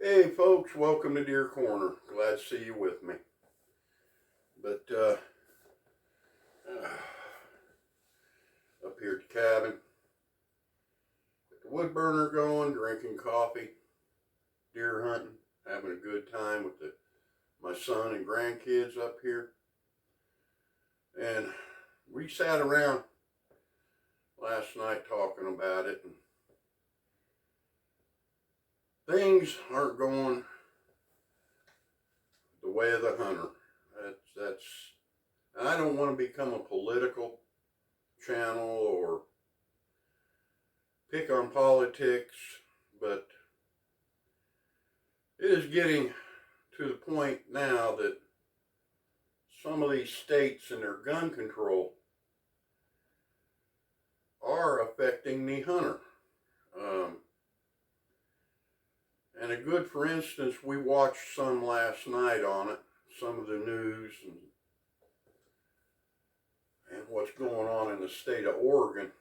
Hey folks, welcome to Deer Corner. Glad to see you with me. But up here at the cabin, with the wood burner going, drinking coffee, deer hunting, having a good time with my son and grandkids up here. And we sat around last night talking about it, and things aren't going the way of the hunter. That's I don't want to become a political channel or pick on politics, but it is getting to the point now that some of these states and their gun control are affecting the hunter. And a good, for instance, we watched some last night on it, some of the news and what's going on in the state of Oregon,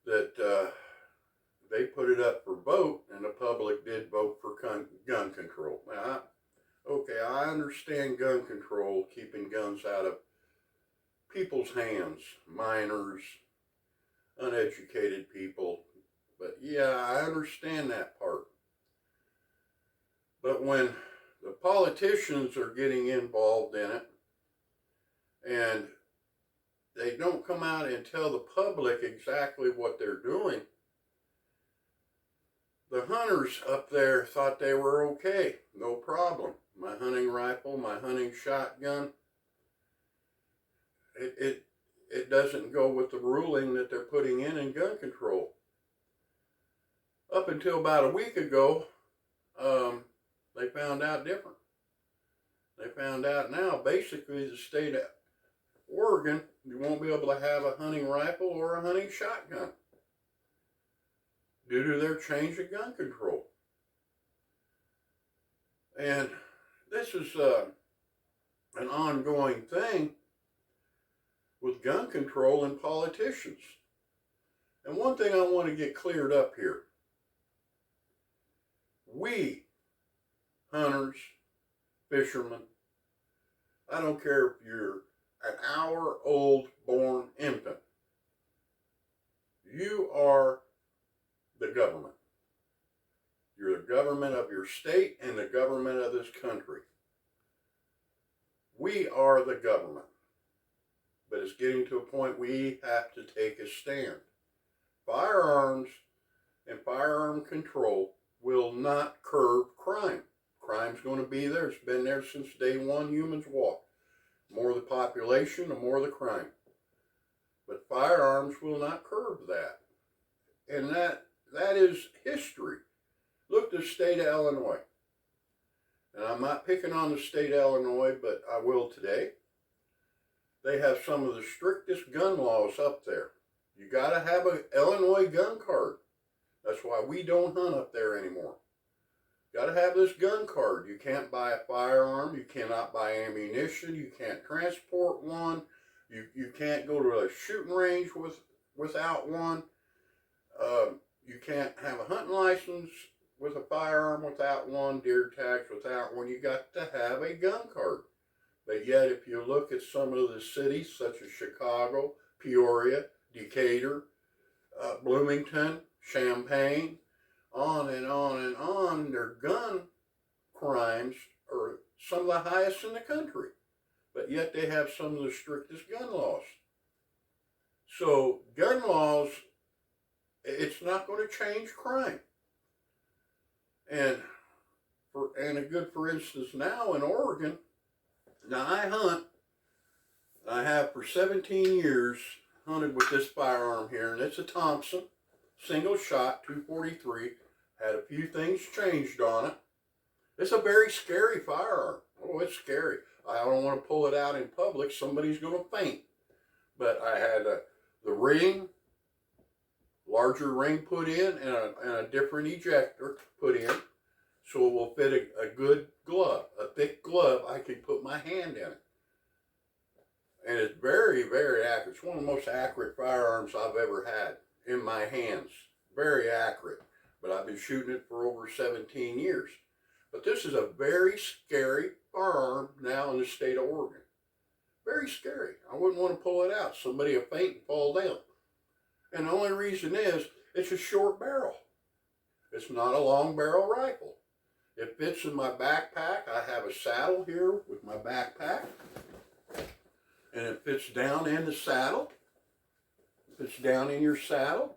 that they put it up for vote, and the public did vote for gun control. Now, I understand gun control, keeping guns out of people's hands, minors, uneducated people, but yeah, I understand that part. But when the politicians are getting involved in it, and they don't come out and tell the public exactly what they're doing, the hunters up there thought they were okay, no problem. My hunting rifle, my hunting shotgun, it doesn't go with the ruling that they're putting in gun control. Up until about a week ago, they found out different. They found out now, basically, the state of Oregon, you won't be able to have a hunting rifle or a hunting shotgun due to their change of gun control. And this is an ongoing thing with gun control and politicians. And one thing I want to get cleared up here. We, hunters, fishermen, I don't care if you're an hour-old born infant, you are the government. You're the government of your state and the government of this country. We are the government. But it's getting to a point we have to take a stand. Firearms and firearm control will not curb crime. Crime's going to be there. It's been there since day one humans walked. The more the population, the more the crime. But firearms will not curb that. And that is history. Look at the state of Illinois. And I'm not picking on the state of Illinois, but I will today. They have some of the strictest gun laws up there. You got to have an Illinois gun card. That's why we don't hunt up there anymore. Got to have this gun card. You can't buy a firearm. You cannot buy ammunition. You can't transport one. You can't go to a shooting range without one. You can't have a hunting license with a firearm without one. Deer tags without one. You got to have a gun card. But yet, if you look at some of the cities such as Chicago, Peoria, Decatur, Bloomington, Champaign, on and on and on, their gun crimes are some of the highest in the country. But yet they have some of the strictest gun laws. So gun laws, it's not going to change crime. And a good, for instance, now in Oregon, now I hunt, and I have for 17 years hunted with this firearm here, and it's a Thompson, single shot, 243. Had a few things changed on it. It's a very scary firearm. Oh, it's scary. I don't want to pull it out in public. Somebody's going to faint. But I had the ring, larger ring put in, and a different ejector put in, so it will fit a good glove, a thick glove. I can put my hand in it. And it's very, very accurate. It's one of the most accurate firearms I've ever had in my hands. Very accurate. but I've been shooting it for over 17 years. But this is a very scary firearm now in the state of Oregon. Very scary. I wouldn't want to pull it out. Somebody will faint and fall down. And the only reason is it's a short barrel. It's not a long barrel rifle. It fits in my backpack. I have a saddle here with my backpack. And it fits down in the saddle. It fits down in your saddle.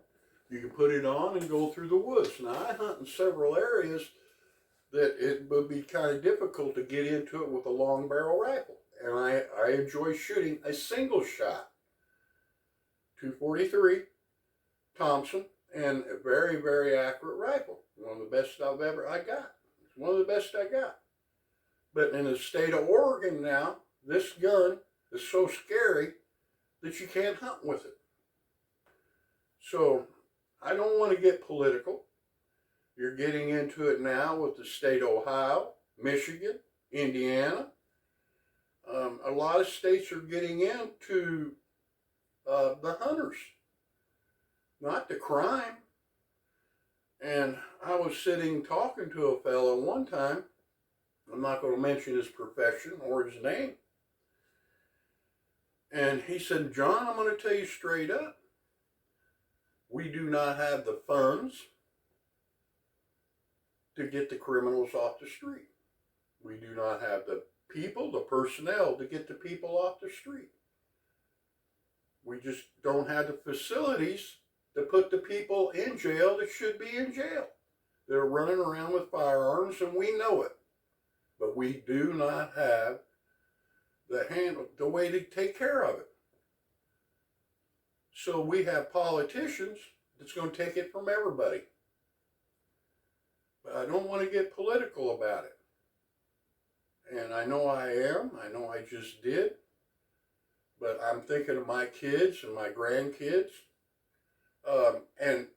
You can put it on and go through the woods. Now, I hunt in several areas that it would be kind of difficult to get into it with a long barrel rifle. And I enjoy shooting a single shot. 243 Thompson, and a very, very accurate rifle. One of the best I got. It's one of the best I got. But in the state of Oregon now, this gun is so scary that you can't hunt with it. So I don't want to get political. You're getting into it now with the state of Ohio, Michigan, Indiana. A lot of states are getting into the hunters, not the crime. And I was sitting talking to a fellow one time. I'm not going to mention his profession or his name. And he said, John, I'm going to tell you straight up, we do not have the funds to get the criminals off the street. We do not have the people, the personnel to get the people off the street. We just don't have the facilities to put the people in jail that should be in jail. They're running around with firearms, and we know it. But we do not have the way to take care of it. So we have politicians that's going to take it from everybody. But I don't want to get political about it. And I know I am. I know I just did. But I'm thinking of my kids and my grandkids. And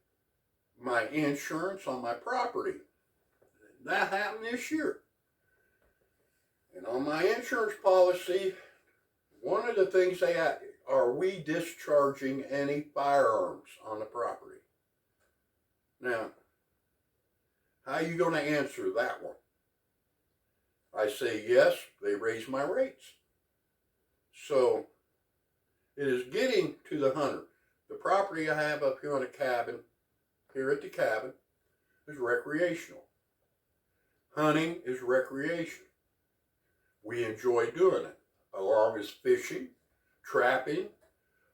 my insurance on my property. That happened this year. And on my insurance policy, one of the things they ask, are we discharging any firearms on the property? Now, how are you going to answer that one? I say yes, they raise my rates. So, it is getting to the hunter. The property I have up here on the cabin, here at the cabin, is recreational. Hunting is recreation. We enjoy doing it, along as fishing, trapping,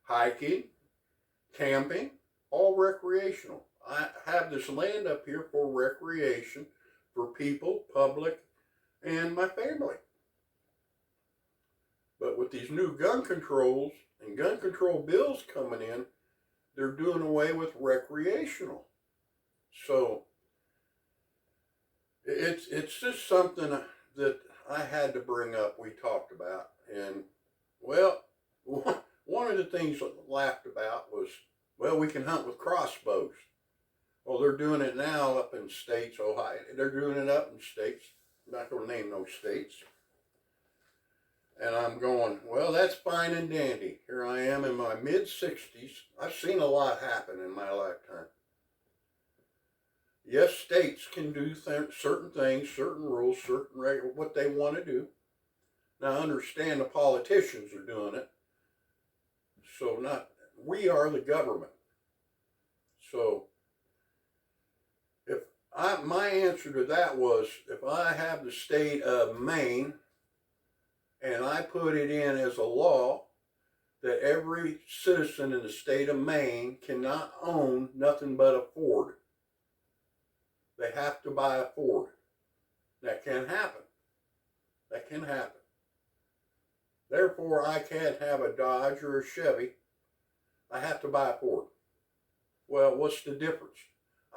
hiking, camping, all recreational. I have this land up here for recreation, for people, public, and my family. But with these new gun controls and gun control bills coming in, they're doing away with recreational. So it's just something that I had to bring up, we talked about. And, well, one of the things I laughed about was, well, we can hunt with crossbows. Well, they're doing it now up in states, Ohio. They're doing it up in states. I'm not going to name no states. And I'm going, well, that's fine and dandy. Here I am in my mid-60s. I've seen a lot happen in my lifetime. Yes, states can do certain things, certain rules, certain what they want to do. Now, I understand the politicians are doing it. So we are the government. So, my answer to that was, if I have the state of Maine, and I put it in as a law that every citizen in the state of Maine cannot own nothing but a Ford. They have to buy a Ford. That can happen. That can happen. Therefore, I can't have a Dodge or a Chevy. I have to buy a Ford. Well, what's the difference?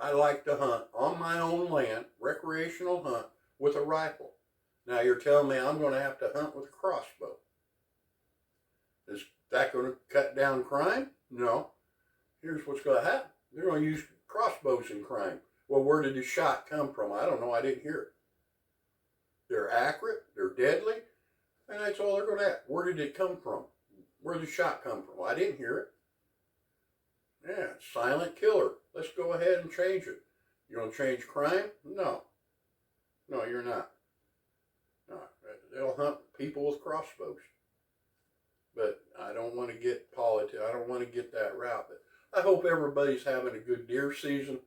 I like to hunt on my own land, recreational hunt, with a rifle. Now you're telling me I'm going to have to hunt with a crossbow. Is that going to cut down crime? No. Here's what's going to happen. They're going to use crossbows in crime. Well, where did the shot come from? I don't know. I didn't hear it. They're accurate. They're deadly. And that's all they're going to ask. Where did it come from? Where did the shot come from? Well, I didn't hear it. Yeah, silent killer. Let's go ahead and change it. You're going to change crime? No. No, you're not. No. They'll hunt people with crossbows. But I don't want to get politics. I don't want to get that route. But I hope everybody's having a good deer season.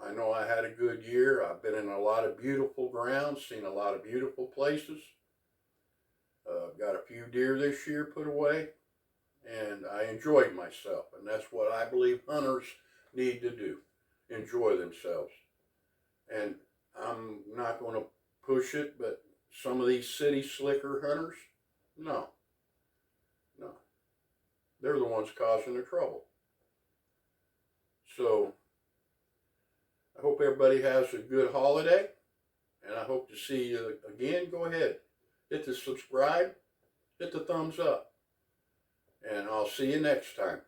I know I had a good year. I've been in a lot of beautiful grounds, seen a lot of beautiful places. Got a few deer this year put away, and I enjoyed myself. And that's what I believe hunters need to do, enjoy themselves. And I'm not going to push it, but some of these city slicker hunters, no. They're the ones causing the trouble. So I hope everybody has a good holiday, and I hope to see you again. Go ahead, hit the subscribe, hit the thumbs up, and I'll see you next time.